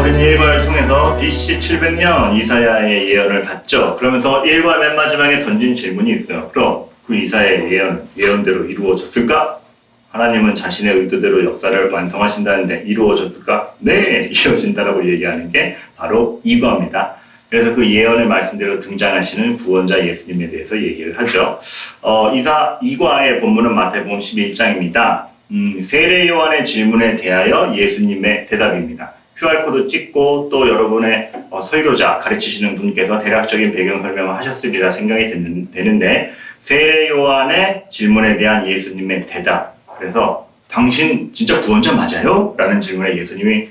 우리는 일과를 통해서 BC 700년 이사야의 예언을 봤죠. 그러면서 일과 맨 마지막에 던진 질문이 있어요. 그럼 그 이사야의 예언대로 이루어졌을까? 하나님은 자신의 의도대로 역사를 완성하신다는데 이루어졌을까? 네, 이루어진다라고 얘기하는 게 바로 이거입니다. 그래서 그 예언의 말씀대로 등장하시는 구원자 예수님에 대해서 얘기를 하죠. 이과의 본문은 마태복음 11장입니다. 세례 요한의 질문에 대하여 예수님의 대답입니다. QR코드 찍고 또 여러분의 설교자 가르치시는 분께서 대략적인 배경 설명을 하셨으리라 생각이 되는데 세례 요한의 질문에 대한 예수님의 대답. 그래서 당신 진짜 구원자 맞아요? 라는 질문에 예수님이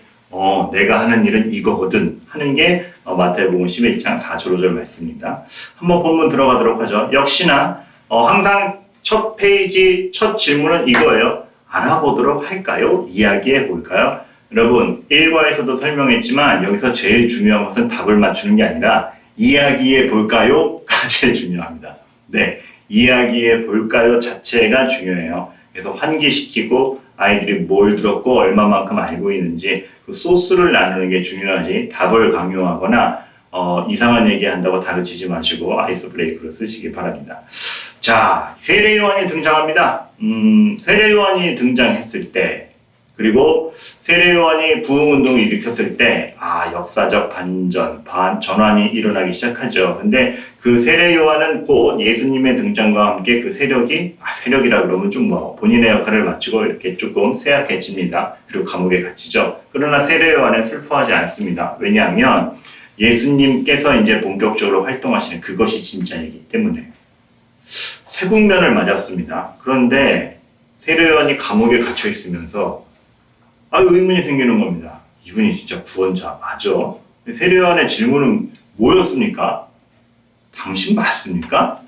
내가 하는 일은 이거거든 하는 게 마태복음 11장 4절 5절 말씀입니다. 한번 본문 들어가도록 하죠. 역시나 항상 첫 페이지 첫 질문은 이거예요. 알아보도록 할까요? 이야기해 볼까요? 여러분 1과에서도 설명했지만 여기서 제일 중요한 것은 답을 맞추는 게 아니라 이야기해 볼까요?가 제일 중요합니다. 네, 이야기해 볼까요 자체가 중요해요. 그래서 환기시키고 아이들이 뭘 들었고 얼마만큼 알고 있는지 그 소스를 나누는 게 중요하지 답을 강요하거나 이상한 얘기한다고 다그치지 마시고 아이스 브레이크를 쓰시기 바랍니다. 자, 세례 요한이 등장합니다. 세례 요한이 등장했을 때 그리고 세례 요한이 부흥운동을 일으켰을 때 역사적 전환이 일어나기 시작하죠. 근데 그 세례 요한은 곧 예수님의 등장과 함께 그 세력이라 그러면 좀 본인의 역할을 마치고 이렇게 조금 쇠약해집니다. 그리고 감옥에 갇히죠. 그러나 세례 요한은 슬퍼하지 않습니다. 왜냐하면 예수님께서 이제 본격적으로 활동하시는 그것이 진짜이기 때문에 새 국면을 맞았습니다. 그런데 세례 요한이 감옥에 갇혀 있으면서 의문이 생기는 겁니다. 이분이 진짜 구원자 맞아? 세례 요한의 질문은 뭐였습니까? 당신 맞습니까?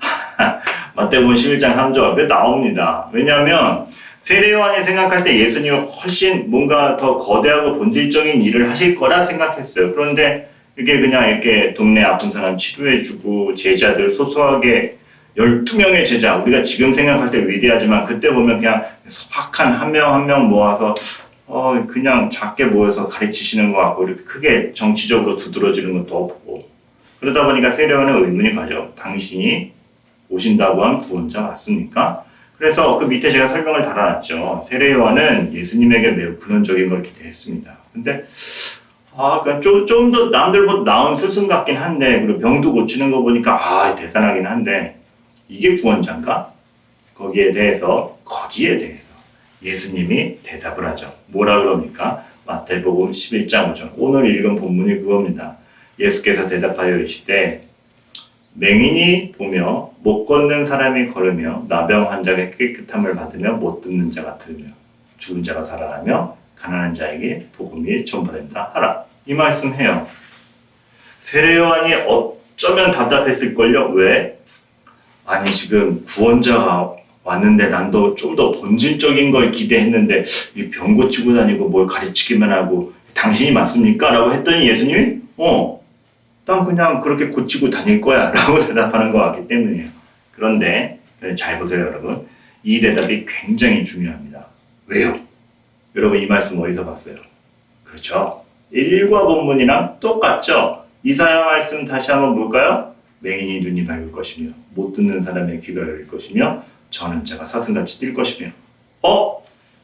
마태복음 11장 3절에 나옵니다. 왜냐하면 세례 요한이 생각할 때 예수님이 훨씬 뭔가 더 거대하고 본질적인 일을 하실 거라 생각했어요. 그런데 이게 그냥 이렇게 동네 아픈 사람 치료해주고 제자들 소소하게 12명의 제자, 우리가 지금 생각할 때 위대하지만 그때 보면 그냥 소박한 한 명 한 명 모아서 그냥 작게 모여서 가르치시는 것 같고 이렇게 크게 정치적으로 두드러지는 것도 없고 그러다 보니까 세례 요한은 의문이 가죠. 당신이 오신다고 한 구원자 맞습니까? 그래서 그 밑에 제가 설명을 달아놨죠. 세례 요한은 예수님에게 매우 근원적인 걸 기대했습니다. 근데 그러니까 좀 더 남들보다 나은 스승 같긴 한데 그리고 병도 고치는 거 보니까 대단하긴 한데 이게 구원자인가? 거기에 대해서 예수님이 대답을 하죠. 뭐라 그럽니까? 마태복음 11장 5절. 오늘 읽은 본문이 그겁니다. 예수께서 대답하여 이르시되 맹인이 보며 못 걷는 사람이 걸으며 나병 환자가 깨끗함을 받으며 못 듣는 자가 들으며 죽은 자가 살아나며 가난한 자에게 복음이 전파된다 하라. 이 말씀 해요. 세례 요한이 어쩌면 답답했을걸요. 왜? 아니 지금 구원자가 왔는데 난 좀 더 본질적인 걸 기대했는데 이 병 고치고 다니고 뭘 가르치기만 하고 당신이 맞습니까? 라고 했더니 예수님이 난 그냥 그렇게 고치고 다닐 거야 라고 대답하는 것 같기 때문이에요. 그런데 잘 보세요 여러분. 이 대답이 굉장히 중요합니다. 왜요? 여러분 이 말씀 어디서 봤어요? 그렇죠. 1과 본문이랑 똑같죠? 이사야 말씀 다시 한번 볼까요? 맹인이 눈이 밝을 것이며 못 듣는 사람의 귀가 열릴 것이며 저는 자가 사슴같이 뛸 것이며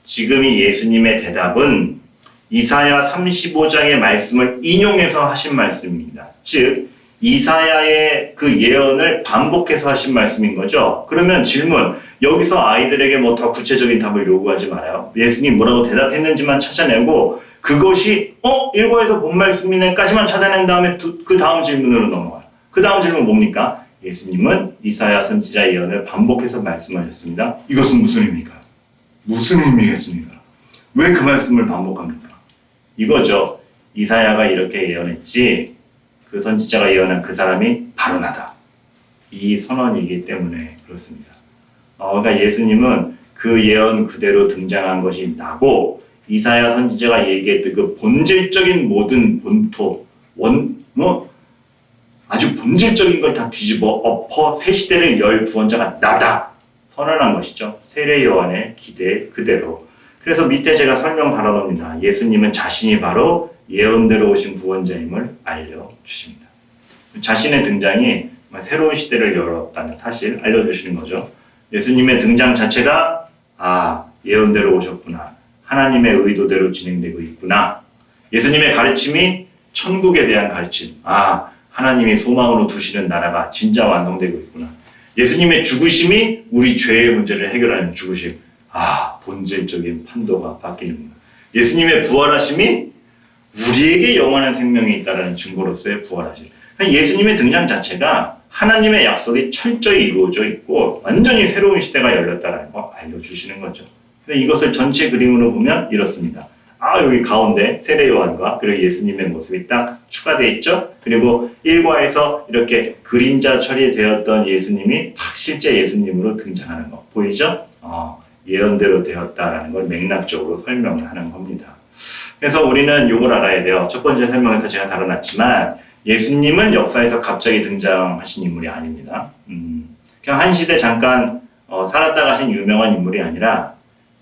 지금 이 예수님의 대답은 이사야 35장의 말씀을 인용해서 하신 말씀입니다. 즉 이사야의 그 예언을 반복해서 하신 말씀인 거죠. 그러면 질문, 여기서 아이들에게 더 구체적인 답을 요구하지 말아요. 예수님 뭐라고 대답했는지만 찾아내고 그것이 1과에서 본 말씀이네까지만 찾아낸 다음에 그 다음 질문으로 넘어가요. 그 다음 질문 뭡니까? 예수님은 이사야 선지자 예언을 반복해서 말씀하셨습니다. 이것은 무슨 의미일까요? 무슨 의미겠습니까? 왜 그 말씀을 반복합니까? 이거죠. 이사야가 이렇게 예언했지 그 선지자가 예언한 그 사람이 바로 나다. 이 선언이기 때문에 그렇습니다. 그러니까 예수님은 그 예언 그대로 등장한 것이 나고 이사야 선지자가 얘기했던 그 본질적인 모든 본토 아주 본질적인 걸 다 뒤집어 엎어 새 시대를 열 구원자가 나다 선언한 것이죠. 세례 요한의 기대 그대로. 그래서 밑에 제가 설명 달아놓습니다. 예수님은 자신이 바로 예언대로 오신 구원자임을 알려주십니다. 자신의 등장이 새로운 시대를 열었다는 사실 알려주시는 거죠. 예수님의 등장 자체가 예언대로 오셨구나. 하나님의 의도대로 진행되고 있구나. 예수님의 가르침이 천국에 대한 가르침. 하나님이 소망으로 두시는 나라가 진짜 완성되고 있구나. 예수님의 죽으심이 우리 죄의 문제를 해결하는 죽으심. 본질적인 판도가 바뀌는구나. 예수님의 부활하심이 우리에게 영원한 생명이 있다는 증거로서의 부활하심. 예수님의 등장 자체가 하나님의 약속이 철저히 이루어져 있고 완전히 새로운 시대가 열렸다는 거 알려주시는 거죠. 이것을 전체 그림으로 보면 이렇습니다. 여기 가운데 세례 요한과 그리고 예수님의 모습이 딱 추가되어 있죠. 그리고 1과에서 이렇게 그림자 처리되었던 예수님이 딱 실제 예수님으로 등장하는 거 보이죠? 예언대로 되었다라는 걸 맥락적으로 설명을 하는 겁니다. 그래서 우리는 이걸 알아야 돼요. 첫 번째 설명에서 제가 다뤄놨지만 예수님은 역사에서 갑자기 등장하신 인물이 아닙니다. 그냥 한 시대 잠깐 살았다 가신 유명한 인물이 아니라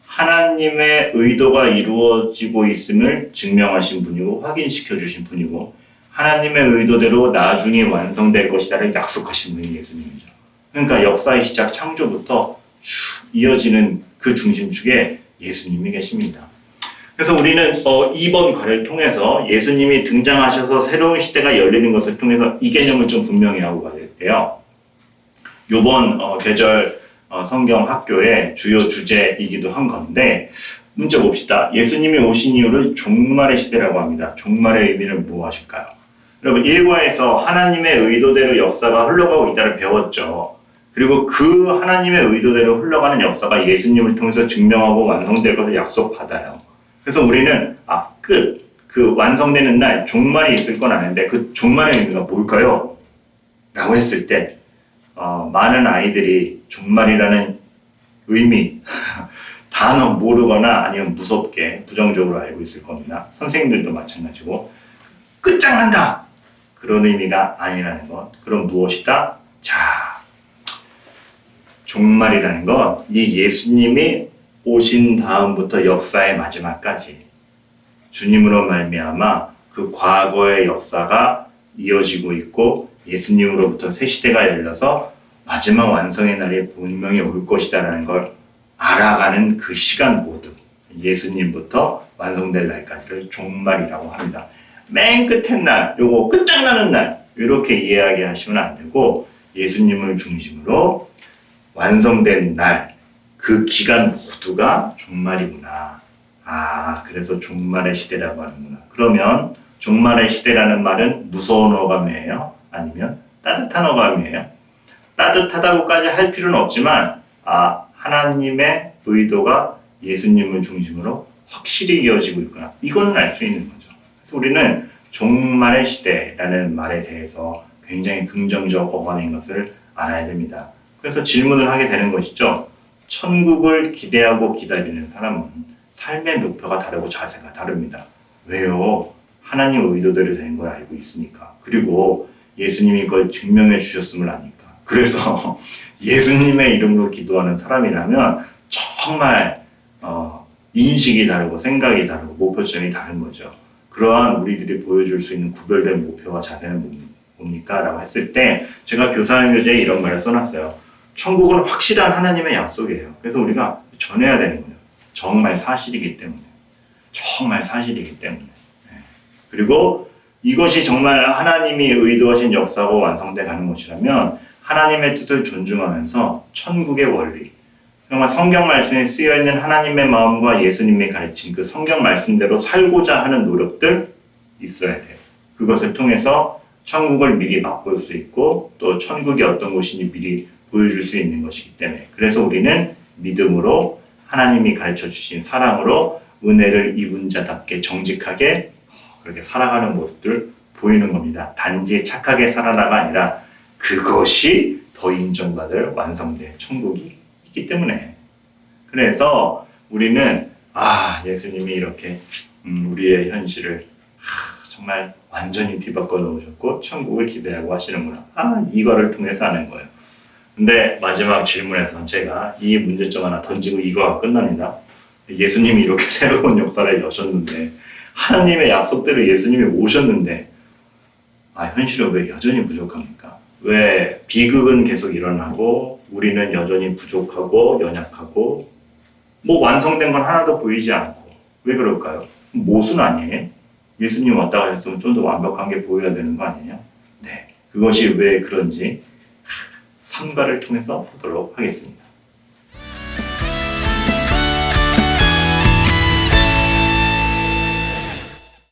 하나님의 의도가 이루어지고 있음을 증명하신 분이고 확인시켜 주신 분이고 하나님의 의도대로 나중에 완성될 것이다를 약속하신 분이 예수님이죠. 그러니까 역사의 시작 창조부터 쭉 이어지는 그 중심축에 예수님이 계십니다. 그래서 우리는 이번 과를 통해서 예수님이 등장하셔서 새로운 시대가 열리는 것을 통해서 이 개념을 좀 분명히 하고 가야 돼요. 이번 계절 성경 학교의 주요 주제이기도 한 건데 문제 봅시다. 예수님이 오신 이유를 종말의 시대라고 합니다. 종말의 의미는 무엇일까요? 여러분 1과에서 하나님의 의도대로 역사가 흘러가고 있다를 배웠죠. 그리고 그 하나님의 의도대로 흘러가는 역사가 예수님을 통해서 증명하고 완성될 것을 약속받아요. 그래서 우리는 그 완성되는 날 종말이 있을 건 아는데 그 종말의 의미가 뭘까요? 라고 했을 때 많은 아이들이 종말이라는 의미, 단어 모르거나 아니면 무섭게 부정적으로 알고 있을 겁니다. 선생님들도 마찬가지고 끝장난다! 그런 의미가 아니라는 것. 그럼 무엇이다? 종말이라는 건 이 예수님이 오신 다음부터 역사의 마지막까지 주님으로 말미암아 그 과거의 역사가 이어지고 있고 예수님으로부터 새 시대가 열려서 마지막 완성의 날이 분명히 올 것이다라는 걸 알아가는 그 시간 모두 예수님부터 완성될 날까지를 종말이라고 합니다. 맨 끝의 날, 요거 끝장나는 날 이렇게 이야기하시면 안 되고 예수님을 중심으로 완성된 날, 그 기간 모두가 종말이구나. 그래서 종말의 시대라고 하는구나. 그러면 종말의 시대라는 말은 무서운 어감이에요? 아니면 따뜻한 어감이에요? 따뜻하다고까지 할 필요는 없지만 하나님의 의도가 예수님을 중심으로 확실히 이어지고 있구나. 이거는 알 수 있는 거죠. 그래서 우리는 종말의 시대라는 말에 대해서 굉장히 긍정적 어감인 것을 알아야 됩니다. 그래서 질문을 하게 되는 것이죠. 천국을 기대하고 기다리는 사람은 삶의 목표가 다르고 자세가 다릅니다. 왜요? 하나님 의도대로 된 걸 알고 있으니까. 그리고 예수님이 그걸 증명해 주셨음을 아니까. 그래서 예수님의 이름으로 기도하는 사람이라면 정말 인식이 다르고 생각이 다르고 목표점이 다른 거죠. 그러한 우리들이 보여줄 수 있는 구별된 목표와 자세는 뭡니까? 라고 했을 때 제가 교사형 교재에 이런 말을 써놨어요. 천국은 확실한 하나님의 약속이에요. 그래서 우리가 전해야 되는 거예요. 정말 사실이기 때문에. 정말 사실이기 때문에. 그리고 이것이 정말 하나님이 의도하신 역사고 완성돼 가는 것이라면 하나님의 뜻을 존중하면서 천국의 원리, 정말 성경 말씀에 쓰여있는 하나님의 마음과 예수님이 가르친 그 성경 말씀대로 살고자 하는 노력들 있어야 돼요. 그것을 통해서 천국을 미리 맛볼 수 있고 또 천국이 어떤 곳인지 미리 보여줄 수 있는 것이기 때문에 그래서 우리는 믿음으로 하나님이 가르쳐 주신 사랑으로 은혜를 입은 자답게 정직하게 그렇게 살아가는 모습들 보이는 겁니다. 단지 착하게 살아라가 아니라 그것이 더 인정받을 완성된 천국이 있기 때문에 그래서 우리는 예수님이 이렇게 우리의 현실을 정말 완전히 뒤바꿔 놓으셨고 천국을 기대하고 하시는구나. 이거를 통해서 하는 거예요. 근데 마지막 질문에서 제가 이 문제점 하나 던지고 이거가 끝납니다. 예수님이 이렇게 새로운 역사를 여셨는데 하나님의 약속대로 예수님이 오셨는데 현실은 왜 여전히 부족합니까? 왜 비극은 계속 일어나고 우리는 여전히 부족하고 연약하고 완성된 건 하나도 보이지 않고 왜 그럴까요? 모순 아니에요? 예수님 왔다 가셨으면 좀 더 완벽한 게 보여야 되는 거 아니에요? 네, 그것이 왜 그런지 삼가를 통해서 보도록 하겠습니다.